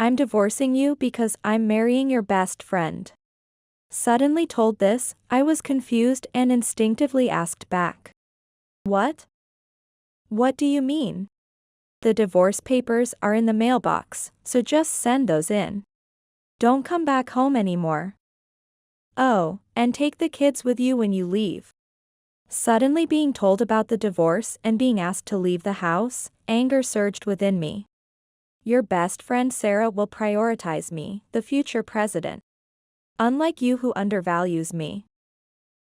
I'm divorcing you because I'm marrying your best friend. Suddenly told this, I was confused and instinctively asked back. What? What do you mean? The divorce papers are in the mailbox, so just send those in. Don't come back home anymore. Oh, and take the kids with you when you leave. Suddenly being told about the divorce and being asked to leave the house, anger surged within me. Your best friend Sarah will prioritize me, the future president. Unlike you who undervalues me.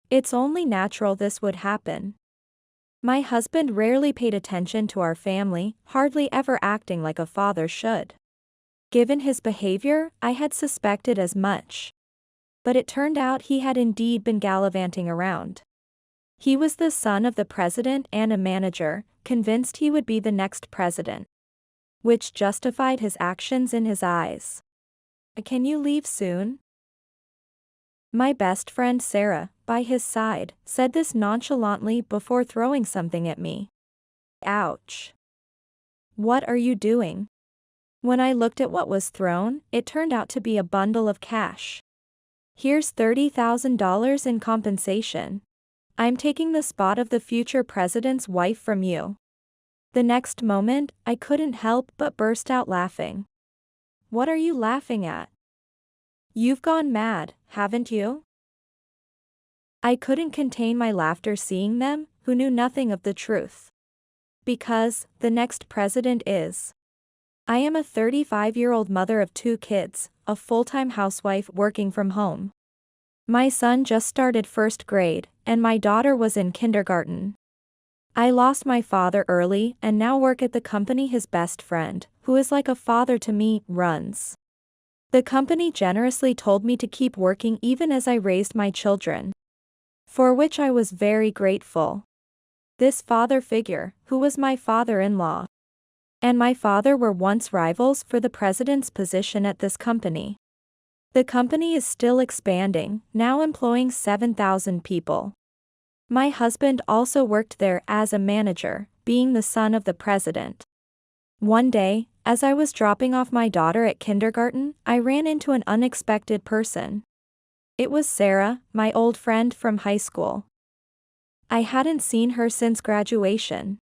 It's only natural this would happen. My husband rarely paid attention to our family, hardly ever acting like a father should. Given his behavior, I had suspected as much. But it turned out he had indeed been gallivanting around. He was the son of the president and a manager, convinced he would be the next president. Which justified his actions in his eyes. Can you leave soon? My best friend Sarah, by his side, said this nonchalantly before throwing something at me. Ouch. What are you doing? When I looked at what was thrown, it turned out to be a bundle of cash. Here's $30,000 in compensation. I'm taking the spot of the future president's wife from you. The next moment, I couldn't help but burst out laughing. What are you laughing at? You've gone mad, haven't you? I couldn't contain my laughter seeing them, who knew nothing of the truth. Because, the next president is. I am a 35-year-old mother of 2 kids, a full-time housewife working from home. My son just started 1st grade, and my daughter was in kindergarten. I lost my father early and now work at the company his best friend, who is like a father to me, runs. The company generously told me to keep working even as I raised my children. For which I was very grateful. This father figure, who was my father-in-law, and my father were once rivals for the president's position at this company. The company is still expanding, now employing 7,000 people. My husband also worked there as a manager, being the son of the president. One day, as I was dropping off my daughter at kindergarten, I ran into an unexpected person. It was Sarah, my old friend from high school. I hadn't seen her since graduation.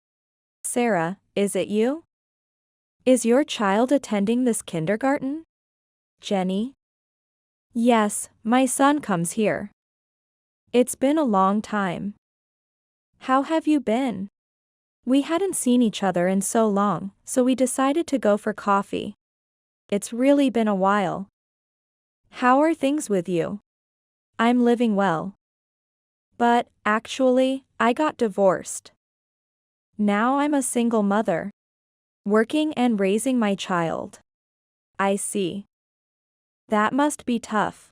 Sarah, is it you? Is your child attending this kindergarten? Jenny? Yes, my son comes here. It's been a long time. How have you been? We hadn't seen each other in so long, so we decided to go for coffee. It's really been a while. How are things with you? I'm living well. But, actually, I got divorced. Now I'm a single mother. Working and raising my child. I see. That must be tough.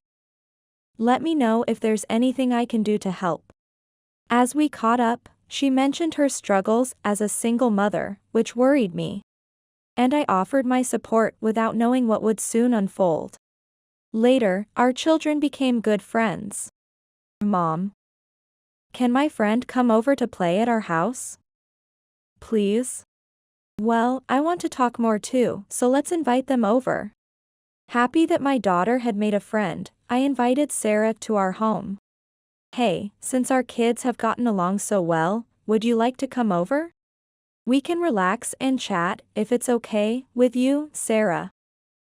Let me know if there's anything I can do to help. As we caught up, she mentioned her struggles as a single mother, which worried me. And I offered my support without knowing what would soon unfold. Later, our children became good friends. Mom. Can my friend come over to play at our house? Please? Well, I want to talk more too, so let's invite them over. Happy that my daughter had made a friend, I invited Sarah to our home. Hey, since our kids have gotten along so well, would you like to come over? We can relax and chat, if it's okay with you, Sarah.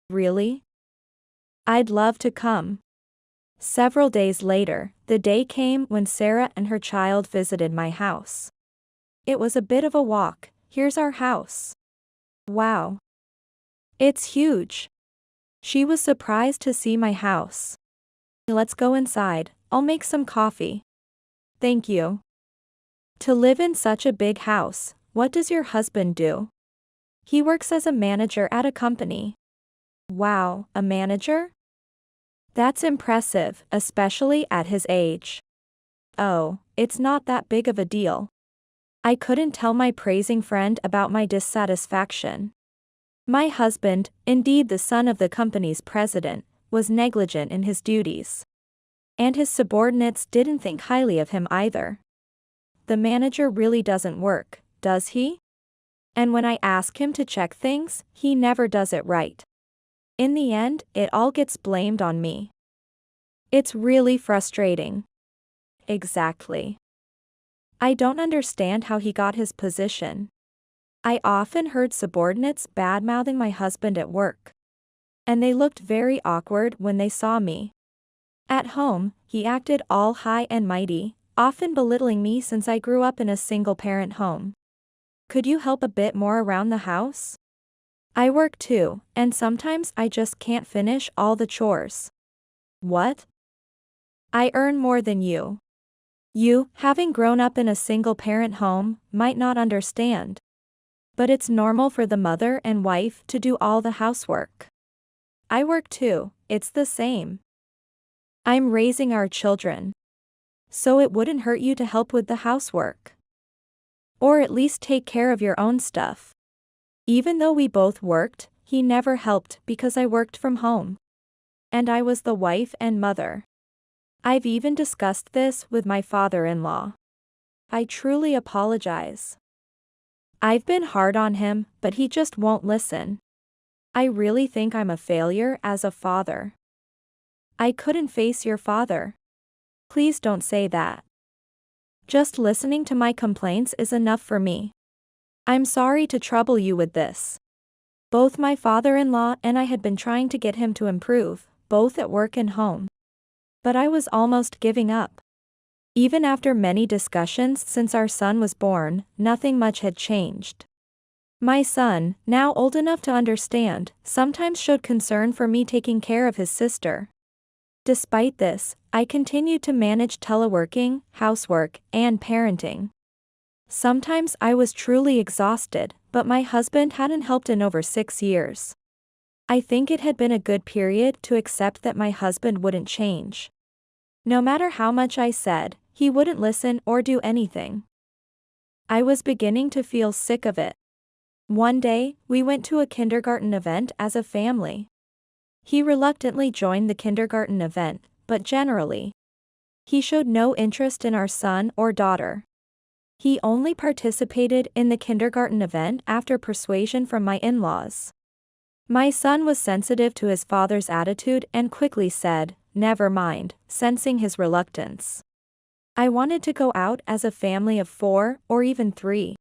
Really? I'd love to come. Several days later, the day came when Sarah and her child visited my house. It was a bit of a walk. Here's our house. Wow. It's huge. She was surprised to see my house. Let's go inside, I'll make some coffee. Thank you. To live in such a big house, what does your husband do? He works as a manager at a company. Wow, a manager? That's impressive, especially at his age. Oh, it's not that big of a deal. I couldn't tell my praising friend about my dissatisfaction. My husband, indeed the son of the company's president, was negligent in his duties. And his subordinates didn't think highly of him either. The manager really doesn't work, does he? And when I ask him to check things, he never does it right. In the end, it all gets blamed on me. It's really frustrating. Exactly. I don't understand how he got his position. I often heard subordinates bad-mouthing my husband at work. And they looked very awkward when they saw me. At home, he acted all high and mighty, often belittling me since I grew up in a single-parent home. Could you help a bit more around the house? I work too, and sometimes I just can't finish all the chores. What? I earn more than you. You, having grown up in a single-parent home, might not understand. But it's normal for the mother and wife to do all the housework. I work too, it's the same. I'm raising our children. So it wouldn't hurt you to help with the housework. Or at least take care of your own stuff. Even though we both worked, he never helped because I worked from home. And I was the wife and mother. I've even discussed this with my father-in-law. I truly apologize. I've been hard on him, but he just won't listen. I really think I'm a failure as a father. I couldn't face your father. Please don't say that. Just listening to my complaints is enough for me. I'm sorry to trouble you with this. Both my father-in-law and I had been trying to get him to improve, both at work and home. But I was almost giving up. Even after many discussions since our son was born, nothing much had changed. My son, now old enough to understand, sometimes showed concern for me taking care of his sister. Despite this, I continued to manage teleworking, housework, and parenting. Sometimes I was truly exhausted, but my husband hadn't helped in over 6 years. I think it had been a good period to accept that my husband wouldn't change. No matter how much I said, he wouldn't listen or do anything. I was beginning to feel sick of it. One day, we went to a kindergarten event as a family. He reluctantly joined the kindergarten event, but generally, he showed no interest in our son or daughter. He only participated in the kindergarten event after persuasion from my in-laws. My son was sensitive to his father's attitude and quickly said, "Never mind," sensing his reluctance. I wanted to go out as a family of 4 or even 3.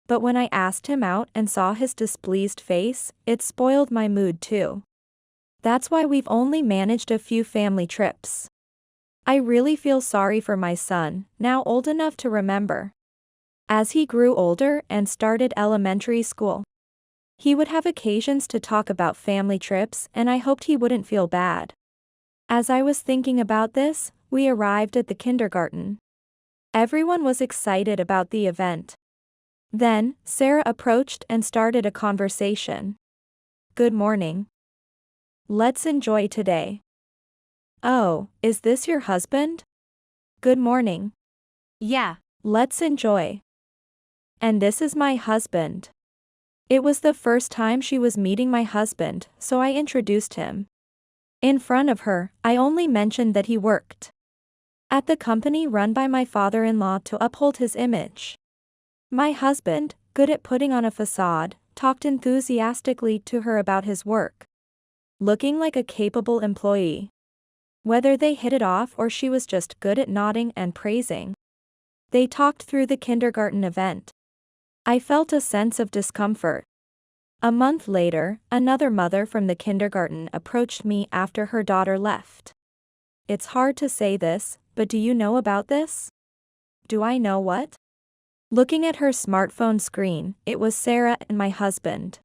But when I asked him out and saw his displeased face, it spoiled my mood too. That's why we've only managed a few family trips. I really feel sorry for my son, now old enough to remember. As he grew older and started elementary school, he would have occasions to talk about family trips, and I hoped he wouldn't feel bad. As I was thinking about this, we arrived at the kindergarten. Everyone was excited about the event. Then, Sarah approached and started a conversation. "Good morning. Let's enjoy today." "Oh, is this your husband?" "Good morning. Yeah. Let's enjoy." "And this is my husband." It was the first time she was meeting my husband, so I introduced him. In front of her, I only mentioned that he worked at the company run by my father-in-law to uphold his image. My husband, good at putting on a facade, talked enthusiastically to her about his work, looking like a capable employee. Whether they hit it off or she was just good at nodding and praising. They talked through the kindergarten event. I felt a sense of discomfort. A month later, another mother from the kindergarten approached me after her daughter left. It's hard to say this, but do you know about this? Do I know what? Looking at her smartphone screen, it was Sarah and my husband.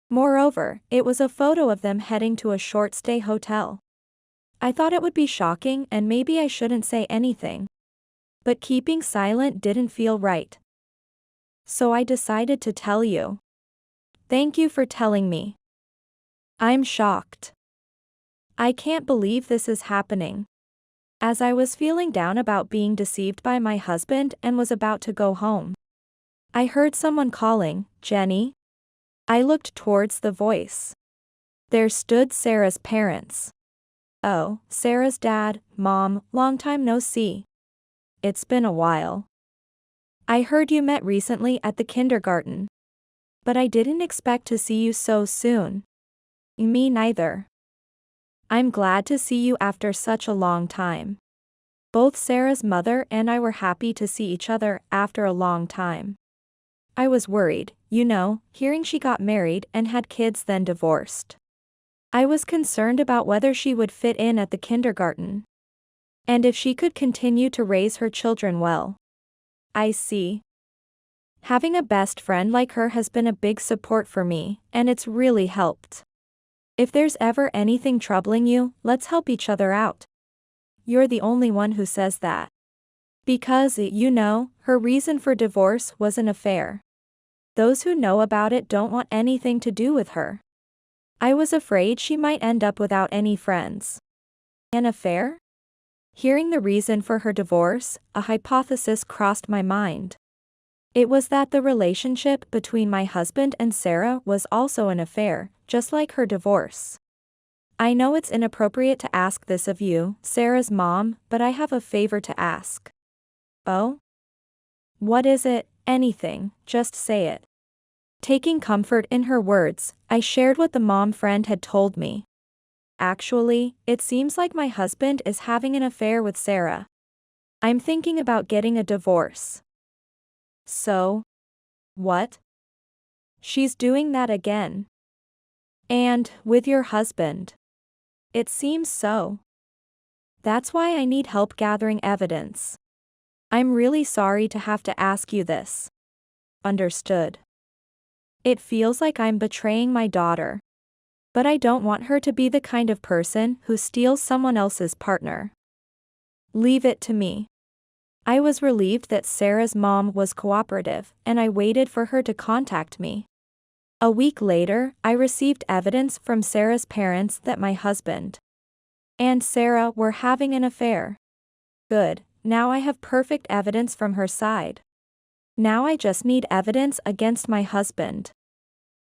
Moreover, it was a photo of them heading to a short-stay hotel. I thought it would be shocking and maybe I shouldn't say anything. But keeping silent didn't feel right. So I decided to tell you. Thank you for telling me. I'm shocked. I can't believe this is happening. As I was feeling down about being deceived by my husband and was about to go home, I heard someone calling, "Jenny?" I looked towards the voice. There stood Sarah's parents. "Oh, Sarah's dad, Mom, long time no see. It's been a while. I heard you met recently at the kindergarten. But I didn't expect to see you so soon." Me neither. I'm glad to see you after such a long time. Both Sarah's mother and I were happy to see each other after a long time. I was worried, hearing she got married and had kids then divorced. I was concerned about whether she would fit in at the kindergarten. And if she could continue to raise her children well. I see. Having a best friend like her has been a big support for me, and it's really helped. If there's ever anything troubling you, let's help each other out. You're the only one who says that. Because, her reason for divorce was an affair. Those who know about it don't want anything to do with her. I was afraid she might end up without any friends. An affair? Hearing the reason for her divorce, a hypothesis crossed my mind. It was that the relationship between my husband and Sarah was also an affair, just like her divorce. I know it's inappropriate to ask this of you, Sarah's mom, but I have a favor to ask. Oh? What is it? Anything, just say it. Taking comfort in her words, I shared what the mom friend had told me. Actually, it seems like my husband is having an affair with Sarah. I'm thinking about getting a divorce. So? What? She's doing that again. And, with your husband. It seems so. That's why I need help gathering evidence. I'm really sorry to have to ask you this. Understood. It feels like I'm betraying my daughter. But I don't want her to be the kind of person who steals someone else's partner. Leave it to me. I was relieved that Sarah's mom was cooperative, and I waited for her to contact me. A week later, I received evidence from Sarah's parents that my husband and Sarah were having an affair. Good, now I have perfect evidence from her side. Now I just need evidence against my husband.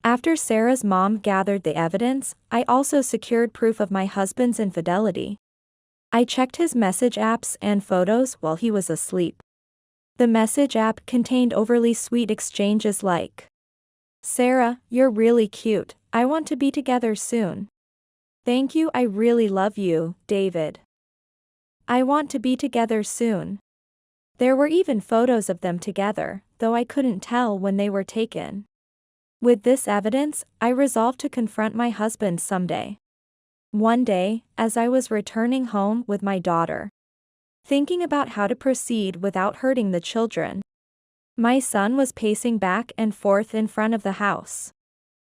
After Sarah's mom gathered the evidence, I also secured proof of my husband's infidelity. I checked his message apps and photos while he was asleep. The message app contained overly sweet exchanges like, "Sarah, you're really cute, I want to be together soon. Thank you, I really love you, David. I want to be together soon." There were even photos of them together, though I couldn't tell when they were taken. With this evidence, I resolved to confront my husband someday. One day, as I was returning home with my daughter, thinking about how to proceed without hurting the children, my son was pacing back and forth in front of the house.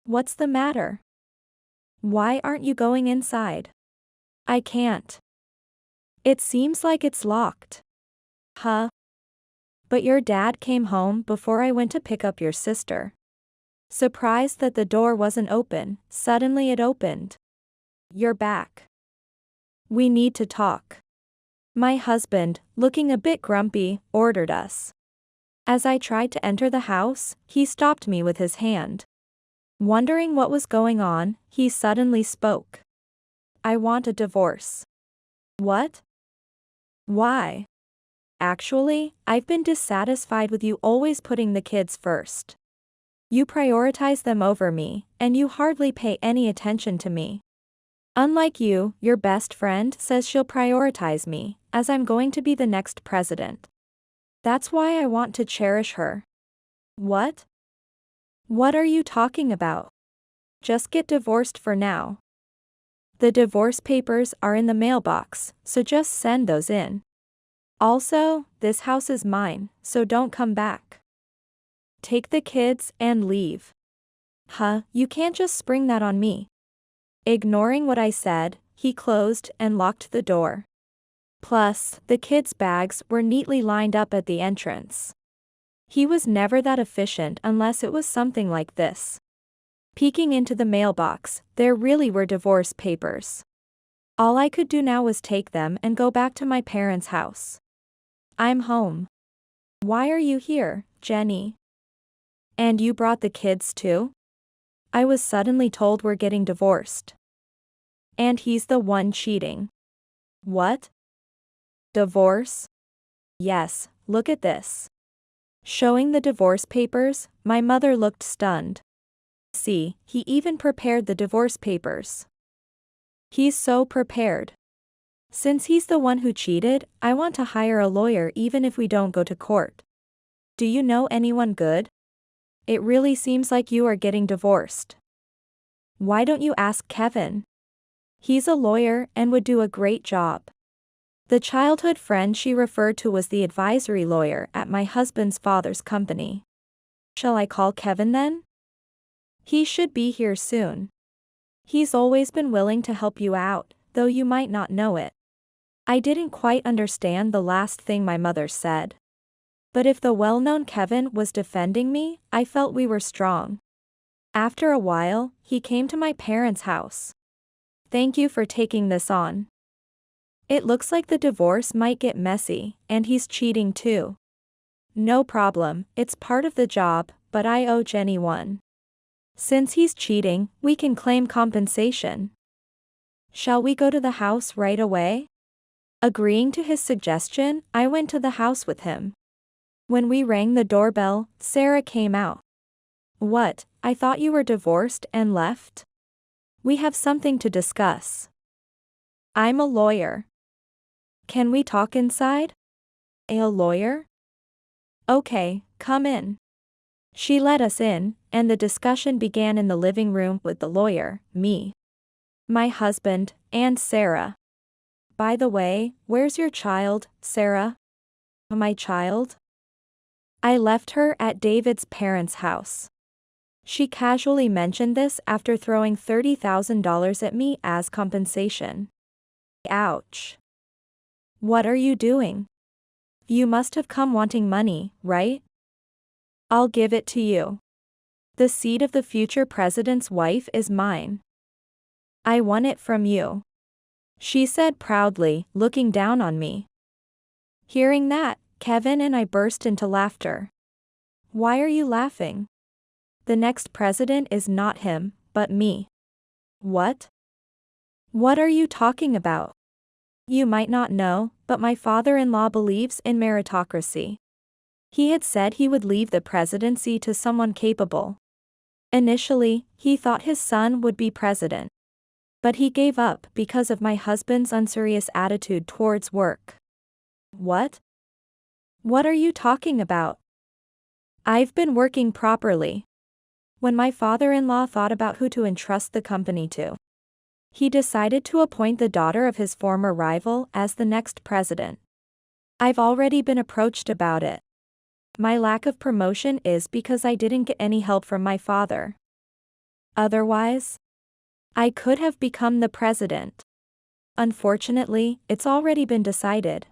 "What's the matter? Why aren't you going inside?" "I can't. It seems like it's locked." "Huh? But your dad came home before I went to pick up your sister." Surprised that the door wasn't open, suddenly it opened. "You're back. We need to talk." My husband, looking a bit grumpy, ordered us. As I tried to enter the house, he stopped me with his hand. Wondering what was going on, he suddenly spoke. "I want a divorce." "What? Why?" "Actually, I've been dissatisfied with you always putting the kids first. You prioritize them over me, and you hardly pay any attention to me. Unlike you, your best friend says she'll prioritize me, as I'm going to be the next president. That's why I want to cherish her." "What? What are you talking about? Just get divorced for now. The divorce papers are in the mailbox, so just send those in. Also, this house is mine, so don't come back. Take the kids and leave." "Huh, you can't just spring that on me." Ignoring what I said, he closed and locked the door. Plus, the kids' bags were neatly lined up at the entrance. He was never that efficient unless it was something like this. Peeking into the mailbox, there really were divorce papers. All I could do now was take them and go back to my parents' house. "I'm home." "Why are you here, Jenny? And you brought the kids too?" "I was suddenly told we're getting divorced. And he's the one cheating." "What? Divorce?" "Yes, look at this." Showing the divorce papers, my mother looked stunned. See, he even prepared the divorce papers. He's so prepared. Since he's the one who cheated, I want to hire a lawyer even if we don't go to court. Do you know anyone good? It really seems like you are getting divorced. Why don't you ask Kevin? He's a lawyer and would do a great job. The childhood friend she referred to was the advisory lawyer at my husband's father's company. Shall I call Kevin then? He should be here soon. He's always been willing to help you out, though you might not know it. I didn't quite understand the last thing my mother said. But if the well-known Kevin was defending me, I felt we were strong. After a while, he came to my parents' house. Thank you for taking this on. It looks like the divorce might get messy, and he's cheating too. No problem, it's part of the job, but I owe Jenny one. Since he's cheating, we can claim compensation. Shall we go to the house right away? Agreeing to his suggestion, I went to the house with him. When we rang the doorbell, Sarah came out. What, I thought you were divorced and left? We have something to discuss. I'm a lawyer. Can we talk inside? A lawyer? Okay, come in. She let us in, and the discussion began in the living room with the lawyer, me, my husband, and Sarah. By the way, where's your child, Sarah? My child? I left her at David's parents' house. She casually mentioned this after throwing $30,000 at me as compensation. Ouch. What are you doing? You must have come wanting money, right? I'll give it to you. The seat of the future president's wife is mine. I won it from you, she said proudly, looking down on me. Hearing that, Kevin and I burst into laughter. Why are you laughing? The next president is not him, but me. What? What are you talking about? You might not know, but my father-in-law believes in meritocracy. He had said he would leave the presidency to someone capable. Initially, he thought his son would be president. But he gave up because of my husband's unserious attitude towards work. What? What are you talking about? I've been working properly. When my father-in-law thought about who to entrust the company to, he decided to appoint the daughter of his former rival as the next president. I've already been approached about it. My lack of promotion is because I didn't get any help from my father. Otherwise, I could have become the president. Unfortunately, it's already been decided.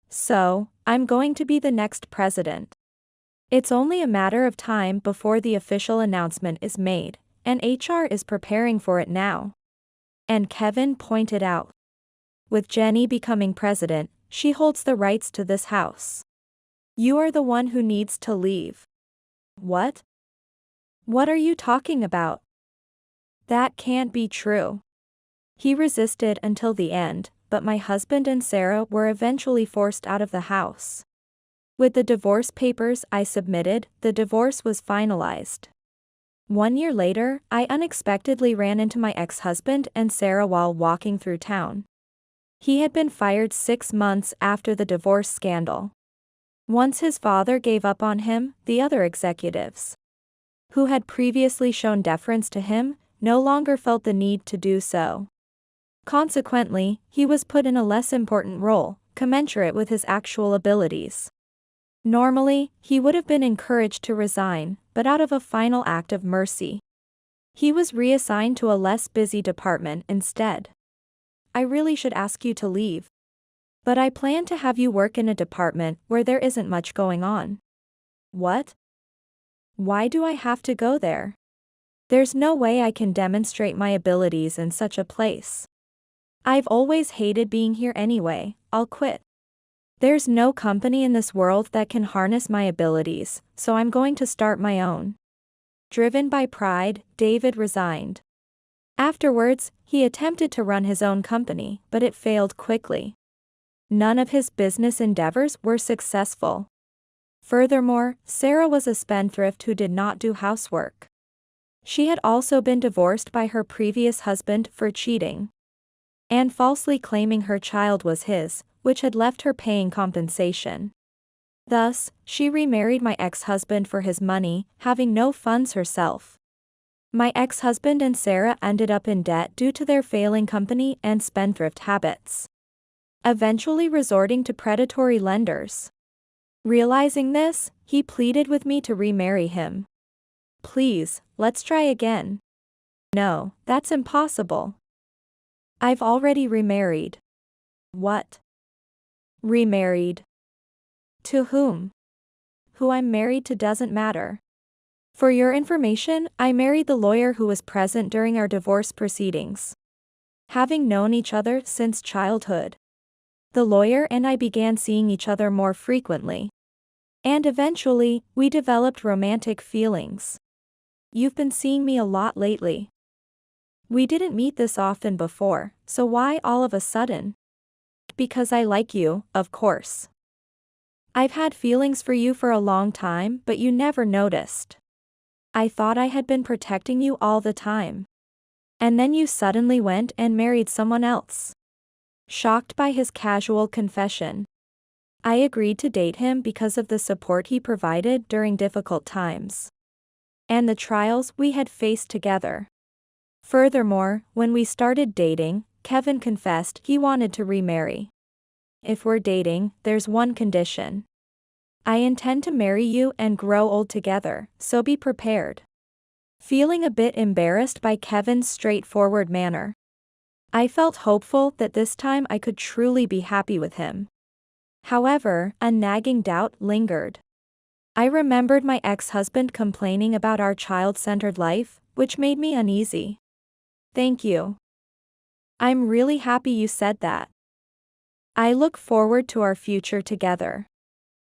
So, I'm going to be the next president. It's only a matter of time before the official announcement is made, and HR is preparing for it now. And Kevin pointed out. With Jenny becoming president, she holds the rights to this house. You are the one who needs to leave. What? What are you talking about? That can't be true. He resisted until the end, but my husband and Sarah were eventually forced out of the house. With the divorce papers I submitted, the divorce was finalized. 1 year later, I unexpectedly ran into my ex-husband and Sarah while walking through town. He had been fired 6 months after the divorce scandal. Once his father gave up on him, the other executives, who had previously shown deference to him, no longer felt the need to do so. Consequently, he was put in a less important role, commensurate with his actual abilities. Normally, he would have been encouraged to resign, but out of a final act of mercy, he was reassigned to a less busy department instead. I really should ask you to leave. But I plan to have you work in a department where there isn't much going on. What? Why do I have to go there? There's no way I can demonstrate my abilities in such a place. I've always hated being here anyway, I'll quit. There's no company in this world that can harness my abilities, so I'm going to start my own. Driven by pride, David resigned. Afterwards, he attempted to run his own company, but it failed quickly. None of his business endeavors were successful. Furthermore, Sarah was a spendthrift who did not do housework. She had also been divorced by her previous husband for cheating and falsely claiming her child was his, which had left her paying compensation. Thus, she remarried my ex-husband for his money, having no funds herself. My ex-husband and Sarah ended up in debt due to their failing company and spendthrift habits, eventually resorting to predatory lenders. Realizing this, he pleaded with me to remarry him. Please, let's try again. No, that's impossible. I've already remarried. What? Remarried? To whom? Who I'm married to doesn't matter. For your information, I married the lawyer who was present during our divorce proceedings, having known each other since childhood. The lawyer and I began seeing each other more frequently. And eventually, we developed romantic feelings. You've been seeing me a lot lately. We didn't meet this often before, so why all of a sudden? Because I like you, of course. I've had feelings for you for a long time, but you never noticed. I thought I had been protecting you all the time. And then you suddenly went and married someone else. Shocked by his casual confession, I agreed to date him because of the support he provided during difficult times and the trials we had faced together. Furthermore, when we started dating, Kevin confessed he wanted to remarry. If we're dating, there's one condition. I intend to marry you and grow old together, so be prepared. Feeling a bit embarrassed by Kevin's straightforward manner, I felt hopeful that this time I could truly be happy with him. However, a nagging doubt lingered. I remembered my ex-husband complaining about our child-centered life, which made me uneasy. Thank you. I'm really happy you said that. I look forward to our future together.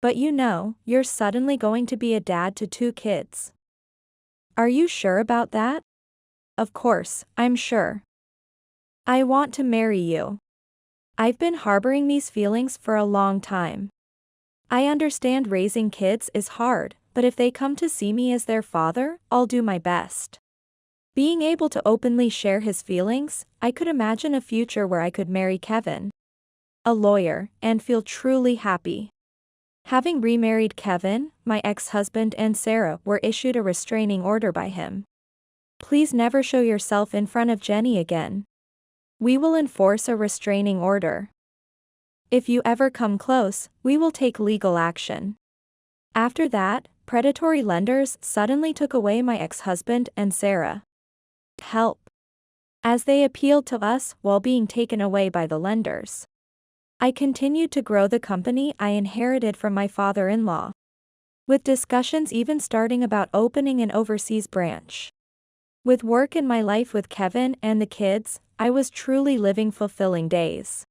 But you know, you're suddenly going to be a dad to 2 kids. Are you sure about that? Of course, I'm sure. I want to marry you. I've been harboring these feelings for a long time. I understand raising kids is hard, but if they come to see me as their father, I'll do my best. Being able to openly share his feelings, I could imagine a future where I could marry Kevin, a lawyer, and feel truly happy. Having remarried Kevin, my ex-husband and Sarah were issued a restraining order by him. Please never show yourself in front of Jenny again. We will enforce a restraining order. If you ever come close, we will take legal action. After that, predatory lenders suddenly took away my ex-husband and Sarah. Help. As they appealed to us while being taken away by the lenders, I continued to grow the company I inherited from my father-in-law, with discussions even starting about opening an overseas branch. With work in my life with Kevin and the kids, I was truly living fulfilling days.